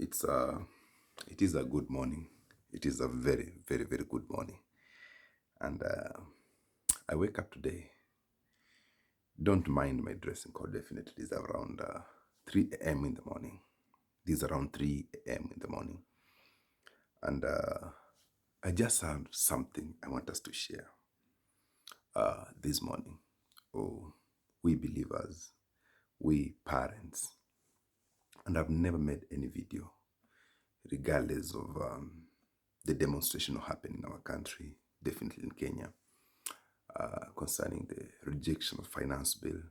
It's it is a good morning. It is a very, very, very good morning. And I wake up today. Don't mind my dressing code. Definitely, it's around 3 a.m. in the morning. This is around 3 a.m. in the morning. And I just have something I want us to share this morning. Oh, we believers, we parents, and I've never made any video, regardless of the demonstration happening in our country, definitely in Kenya, concerning the rejection of finance bill,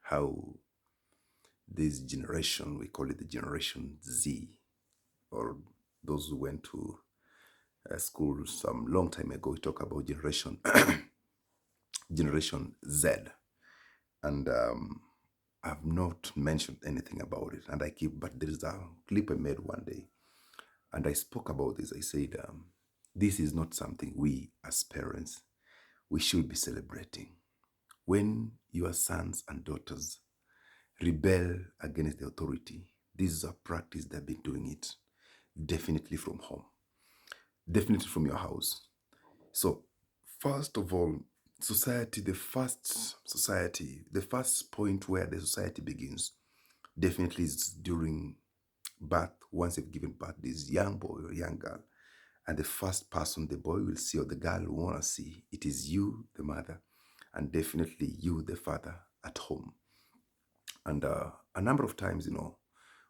how this generation, we call it the Generation Z, or those who went to school some long time ago, we talk about Generation Z. And I've not mentioned anything about it, and I keep, but there is a clip I made one day, and I spoke about this. I said, this is not something we as parents, we should be celebrating. When your sons and daughters rebel against the authority, this is a practice they've been doing it definitely from home, definitely from your house. So, first of all, the first point where the society begins definitely is during birth. Once you've given birth, this young boy or young girl, and the first person the boy will see or the girl will want to see, it is you, the mother, and definitely you, the father, at home. And a number of times,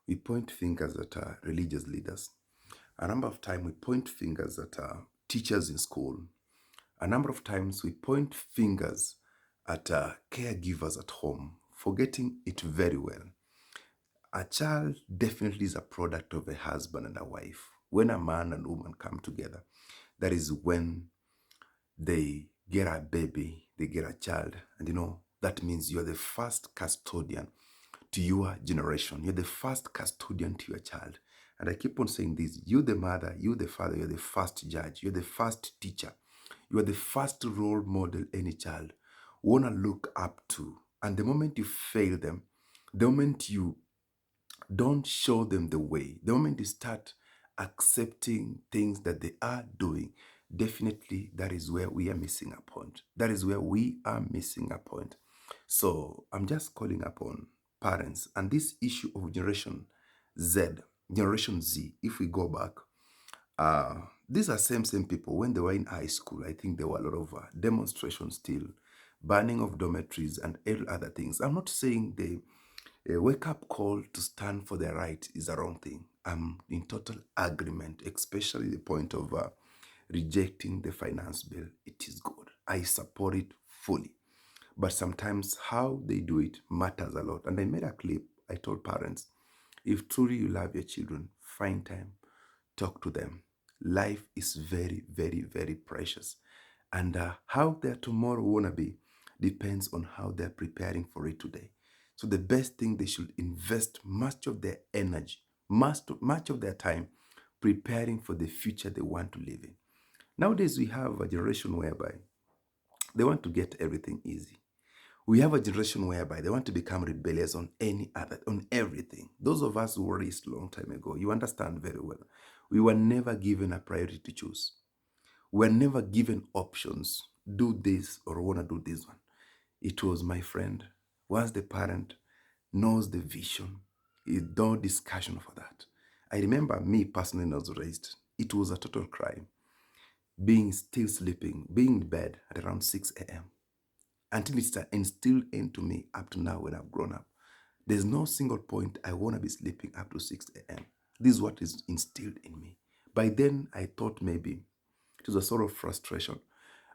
we point fingers at religious leaders. A number of times we point fingers at teachers in school. A number of times we point fingers at caregivers at home, forgetting it very well. A child definitely is a product of a husband and a wife. When a man and woman come together, that is when they get a baby, they get a child. And that means you're the first custodian to your generation. You're the first custodian to your child. And I keep on saying this, you the mother, you the father, you're the first judge, you're the first teacher, you are the first role model any child want to look up to. And the moment you fail them, the moment you don't show them the way, the moment you start accepting things that they are doing, definitely that is where we are missing a point. That is where we are missing a point. So I'm just calling upon parents and this issue of Z, Generation Z, if we go back, these are same people. When they were in high school, I think there were a lot of demonstrations still, burning of dormitories and other things. I'm not saying the wake-up call to stand for their right is the wrong thing. I'm in total agreement, especially the point of rejecting the finance bill. It is good. I support it fully. But sometimes how they do it matters a lot. And I made a clip. I told parents, if truly you love your children, find time, talk to them. Life is very, very, very precious. And how their tomorrow wanna be depends on how they're preparing for it today. So the best thing, they should invest much of their energy, much of their time preparing for the future they want to live in. Nowadays, we have a generation whereby they want to get everything easy. We have a generation whereby they want to become rebellious on everything. Those of us who were raised a long time ago, you understand very well. We were never given a priority to choose. We were never given options. Do this or want to do this one. It was, my friend, once the parent knows the vision, no discussion for that. I remember me personally when I was raised, it was a total crime. Being still sleeping, being in bed at around 6 a.m. until it's instilled into me up to now when I've grown up. There's no single point I want to be sleeping up to 6 a.m. This is what is instilled in me. By then, I thought maybe it was a sort of frustration.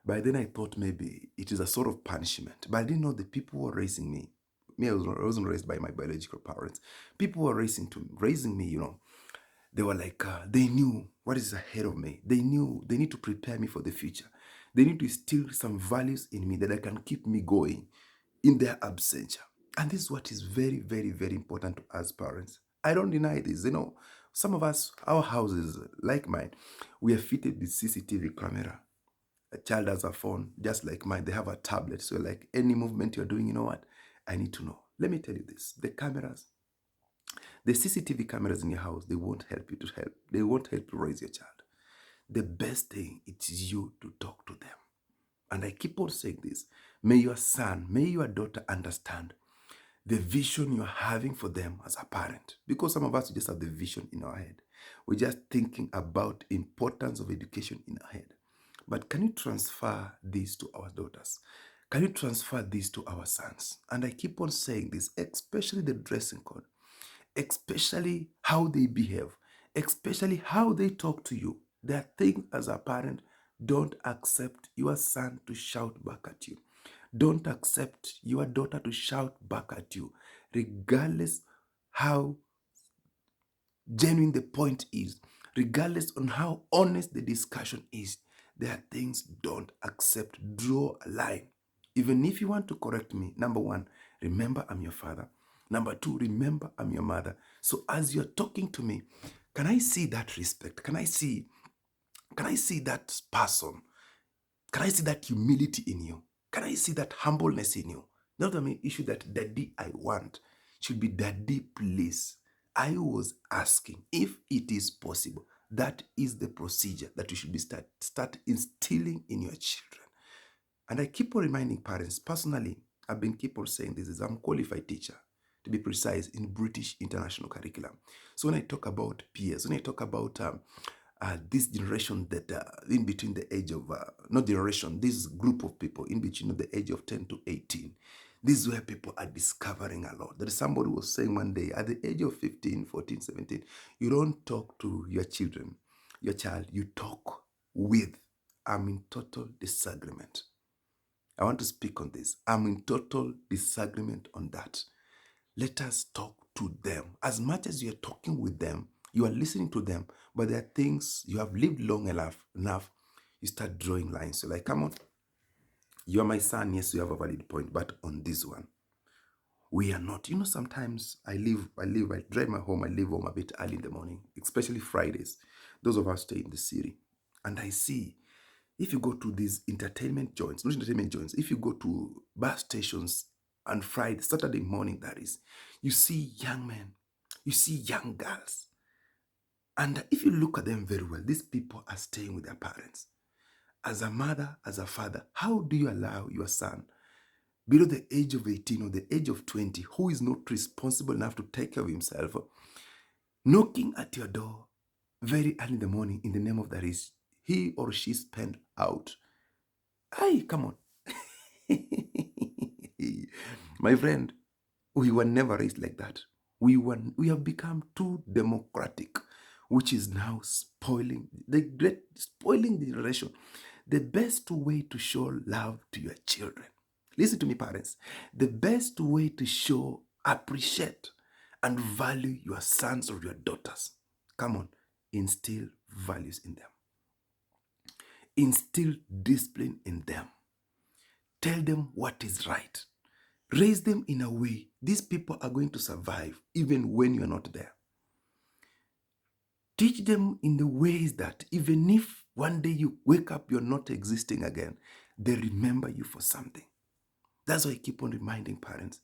By then, I thought maybe it is a sort of punishment. But I didn't know the people who were raising me. Me, I wasn't raised by my biological parents. People who were raising me, they were like, they knew what is ahead of me. They knew they need to prepare me for the future. They need to instill some values in me that I can keep me going in their absentia. And this is what is very, very, very important to us parents. I don't deny this. Some of us, our houses, like mine, we are fitted with CCTV camera. A child has a phone, just like mine. They have a tablet. So like any movement you're doing, you know what? I need to know. Let me tell you this. The cameras, The CCTV cameras in your house, they won't help you to help. They won't help you raise your child. The best thing is you to talk to them. And I keep on saying this. May your son, may your daughter understand the vision you're having for them as a parent. Because some of us just have the vision in our head. We're just thinking about importance of education in our head. But can you transfer this to our daughters? Can you transfer this to our sons? And I keep on saying this, especially the dressing code, especially how they behave, especially how they talk to you. There are things as a parent, don't accept your son to shout back at you. Don't accept your daughter to shout back at you, regardless how genuine the point is, regardless on how honest the discussion is. There are things don't accept. Draw a line. Even if you want to correct me, number one, remember I'm your father. Number two, remember I'm your mother. So as you're talking to me, can I see that respect? Can I see that person? Can I see that humility in you? Can I see that humbleness in you? Not only issue that daddy I want should be daddy please. I was asking if it is possible. That is the procedure that you should be start instilling in your children. And I keep on reminding parents, personally, I've been keep on saying this, is I'm a qualified teacher, to be precise, in British International Curriculum. So when I talk about peers, when I talk about this generation that in between the age of, not generation, this group of people in between the age of 10 to 18, this is where people are discovering a lot. There is somebody who was saying one day, at the age of 15, 14, 17, you don't talk to your children, your child, you talk with. I'm in total disagreement. I want to speak on this. I'm in total disagreement on that. Let us talk to them. As much as you're talking with them, you are listening to them, but there are things you have lived long enough, you start drawing lines. So like, come on, you are my son, yes, you have a valid point, but on this one, we are not. You know, sometimes I drive my home, I leave home a bit early in the morning, especially Fridays. Those of us stay in the city. And I see, if you go to these entertainment joints, not entertainment joints, if you go to bus stations on Friday, Saturday morning, that is, you see young men, you see young girls. And if you look at them very well, these people are staying with their parents. As a mother, as a father, how do you allow your son below the age of 18 or the age of 20, who is not responsible enough to take care of himself, knocking at your door very early in the morning in the name of that is he or she spent out? Hey, come on. My friend, we were never raised like that. We have become too democratic, which is now spoiling the generation. The best way to show love to your children. Listen to me, parents. The best way to show, appreciate, and value your sons or your daughters. Come on, instill values in them. Instill discipline in them. Tell them what is right. Raise them in a way these people are going to survive even when you're not there. Teach them in the ways that even if one day you wake up, you're not existing again, they remember you for something. That's why I keep on reminding parents,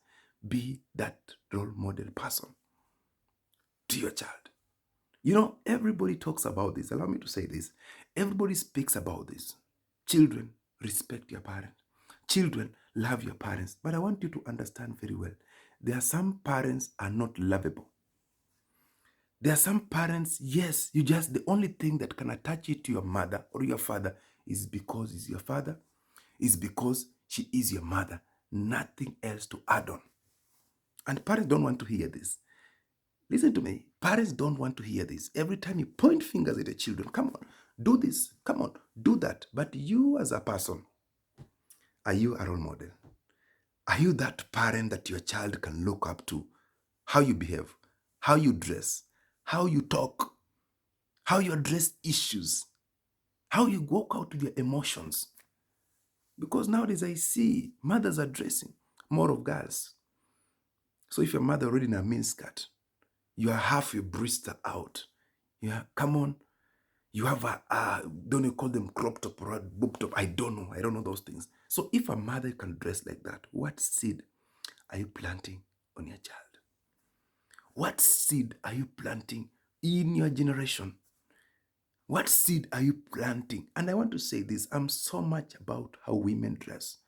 be that role model person to your child. You know, everybody talks about this. Allow me to say this. Everybody speaks about this. Children, respect your parents. Children, love your parents. But I want you to understand very well. There are some parents are not lovable. There are some parents, yes, the only thing that can attach you to your mother or your father is because he's your father, is because she is your mother. Nothing else to add on. And parents don't want to hear this. Listen to me. Parents don't want to hear this. Every time you point fingers at the children, come on, do this, come on, do that. But you as a person, are you a role model? Are you that parent that your child can look up to? How you behave, how you dress, how you talk, how you address issues, how you walk out with your emotions. Because nowadays I see mothers are dressing more of girls. So if your mother already in a miniskirt, you are half your breasts are out. Yeah, come on. You have don't you call them crop top or boob top? I don't know those things. So if a mother can dress like that, what seed are you planting on your child? What seed are you planting in your generation? What seed are you planting? And I want to say this, I'm so much about how women dress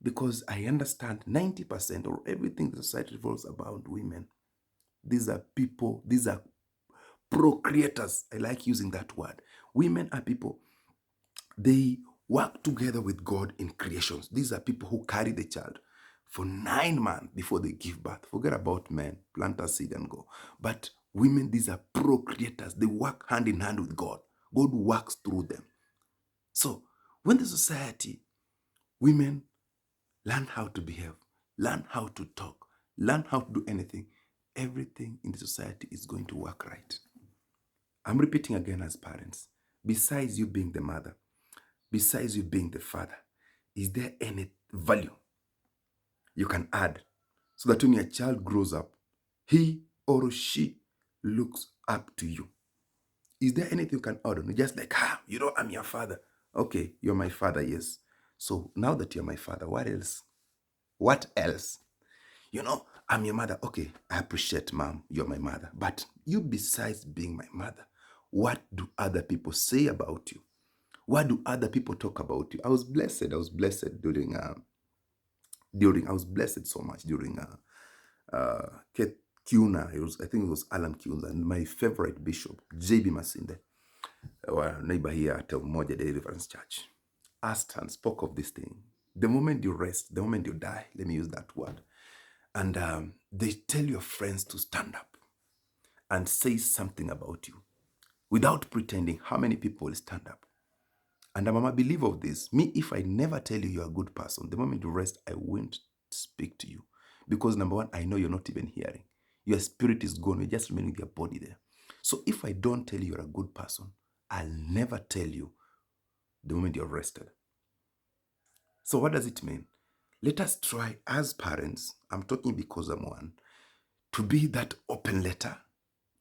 because I understand 90% or everything the society revolves about women. These are people, these are procreators. I like using that word. Women are people, they work together with God in creations. These are people who carry the child for 9 months before they give birth. Forget about men, plant a seed and go. But women, these are procreators. They work hand in hand with God. God works through them. So when the society, women learn how to behave, learn how to talk, learn how to do anything, everything in the society is going to work right. I'm repeating again as parents. Besides you being the mother, besides you being the father, is there any value you can add so that when your child grows up, he or she looks up to you? Is there anything you can add on? Just like, you know, I'm your father. Okay, you're my father, yes. So now that you're my father, what else? What else? You know, I'm your mother. Okay, I appreciate, mom, you're my mother. But you, besides being my mother, what do other people say about you? What do other people talk about you? I was blessed. I was blessed I was blessed so much during Kuna. I think it was Alan Kuna, and my favorite bishop, J.B. Masinde, our neighbor here at Moja Deliverance Church, asked and spoke of this thing. The moment you rest, the moment you die, let me use that word, and they tell your friends to stand up and say something about you without pretending. How many people will stand up? And I'm a believer of this. Me, if I never tell you you're a good person, the moment you rest, I won't speak to you. Because number one, I know you're not even hearing. Your spirit is gone. You just remain with your body there. So if I don't tell you you're a good person, I'll never tell you the moment you're rested. So what does it mean? Let us try as parents, I'm talking because I'm one, to be that open letter,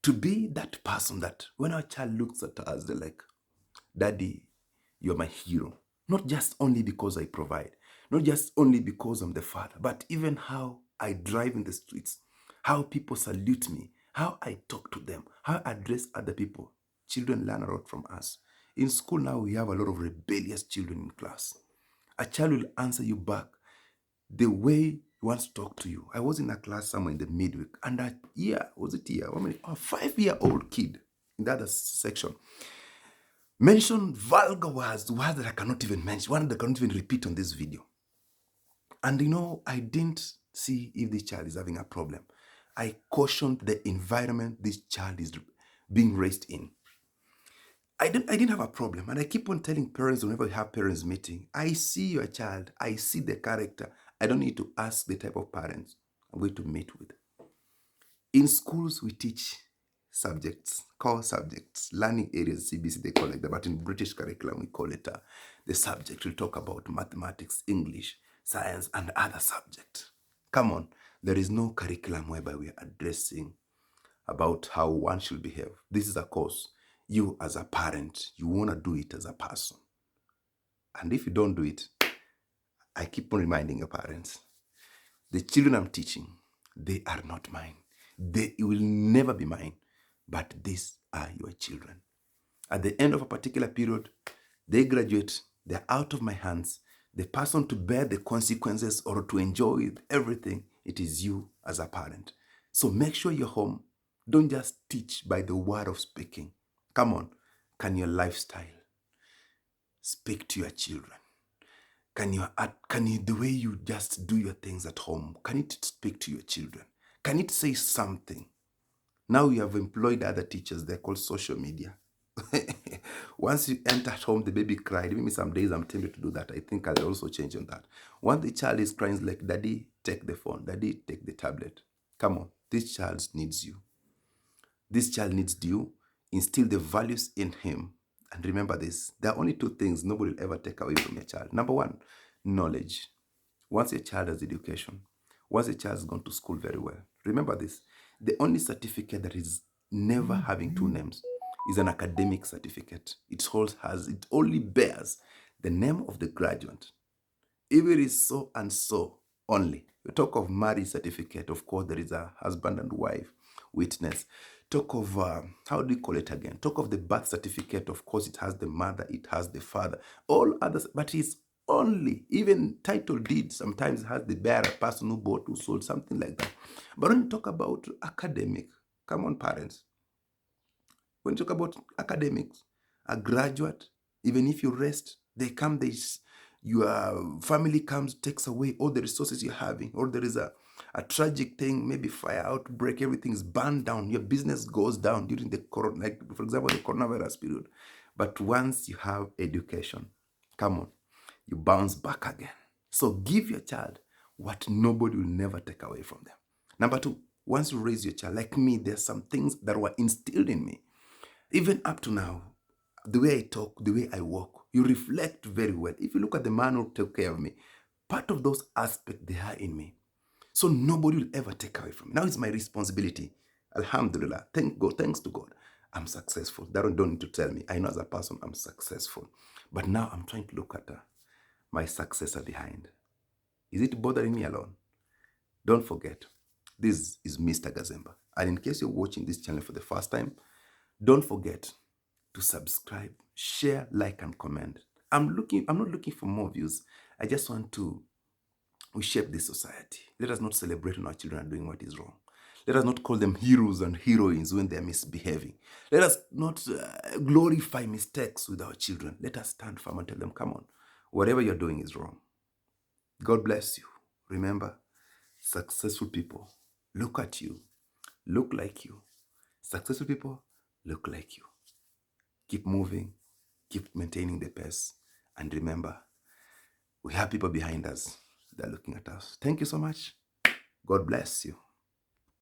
to be that person that when our child looks at us, they're like, Daddy, you're my hero. Not just only because I provide, not just only because I'm the father, but even how I drive in the streets, how people salute me, how I talk to them, how I address other people. Children learn a lot from us. In school now, we have a lot of rebellious children in class. A child will answer you back the way he wants to talk to you. I was in a class somewhere in the midweek, and a 5-year-old kid in the other section mention vulgar words that I cannot even mention, one that I cannot even repeat on this video. And you know, I didn't see if this child is having a problem. I cautioned the environment this child is being raised in. I didn't have a problem. And I keep on telling parents whenever we have parents meeting, I see your child, I see the character. I don't need to ask the type of parents I'm going to meet with. In schools, we teach subjects, core subjects, learning areas, CBC, they call it that, but in British curriculum, we call it the subject. We'll talk about mathematics, English, science, and other subjects. Come on, there is no curriculum whereby we are addressing about how one should behave. This is a course. You as a parent, you want to do it as a person. And if you don't do it, I keep on reminding your parents, the children I'm teaching, they are not mine. They will never be mine, but these are your children. At the end of a particular period, they graduate, they're out of my hands. The person to bear the consequences or to enjoy everything, it is you as a parent. So make sure you're home. Don't just teach by the word of speaking. Come on, can your lifestyle speak to your children? Can you the way you just do your things at home, can it speak to your children? Can it say something? Now you have employed other teachers, they're called social media. Once you enter at home, the baby cried. Maybe some days I'm tempted to do that. I think I'll also change on that. Once the child is crying, it's like, Daddy, take the phone. Daddy, take the tablet. Come on, this child needs you. This child needs you. Instill the values in him. And remember this, there are only two things nobody will ever take away from your child. Number one, knowledge. Once a child has education, once a child has gone to school very well, remember this, the only certificate that is never having two names is an academic certificate. It only bears the name of the graduate. If it is so and so only, we talk of marriage certificate, of course there is a husband and wife. witness. Talk of, how do you call it again? Talk of the birth certificate. Of course, it has the mother, it has the father, all others, but it's only, even title deed sometimes has the bearer, person who bought, who sold, something like that. But when you talk about academic, come on, parents, when you talk about academics, a graduate, even if you rest, they come, your family comes, takes away all the resources you're having, or there is a tragic thing, maybe fire outbreak, everything is burned down, your business goes down during the corona, like for example, the coronavirus period. But once you have education, come on, you bounce back again. So give your child what nobody will never take away from them. Number two, once you raise your child, like me, there's some things that were instilled in me. Even up to now, the way I talk, the way I walk, you reflect very well. If you look at the man who took care of me, part of those aspects, they are in me. So nobody will ever take away from me. Now it's my responsibility. Alhamdulillah. Thank God. Thanks to God. I'm successful. That don't need to tell me. I know as a person I'm successful. But now I'm trying to look at my successor behind. Is it bothering me alone? Don't forget, this is Mr. Gazemba. And in case you're watching this channel for the first time, don't forget to subscribe, share, like, and comment. I'm not looking for more views. I just want to shape this society. Let us not celebrate when our children are doing what is wrong. Let us not call them heroes and heroines when they're misbehaving. Let us not glorify mistakes with our children. Let us stand firm and tell them, come on, whatever you're doing is wrong. God bless you. Remember, successful people look at you, look like you. Successful people look like you. Keep moving, keep maintaining the pace. And remember, we have people behind us that are looking at us. Thank you so much. God bless you.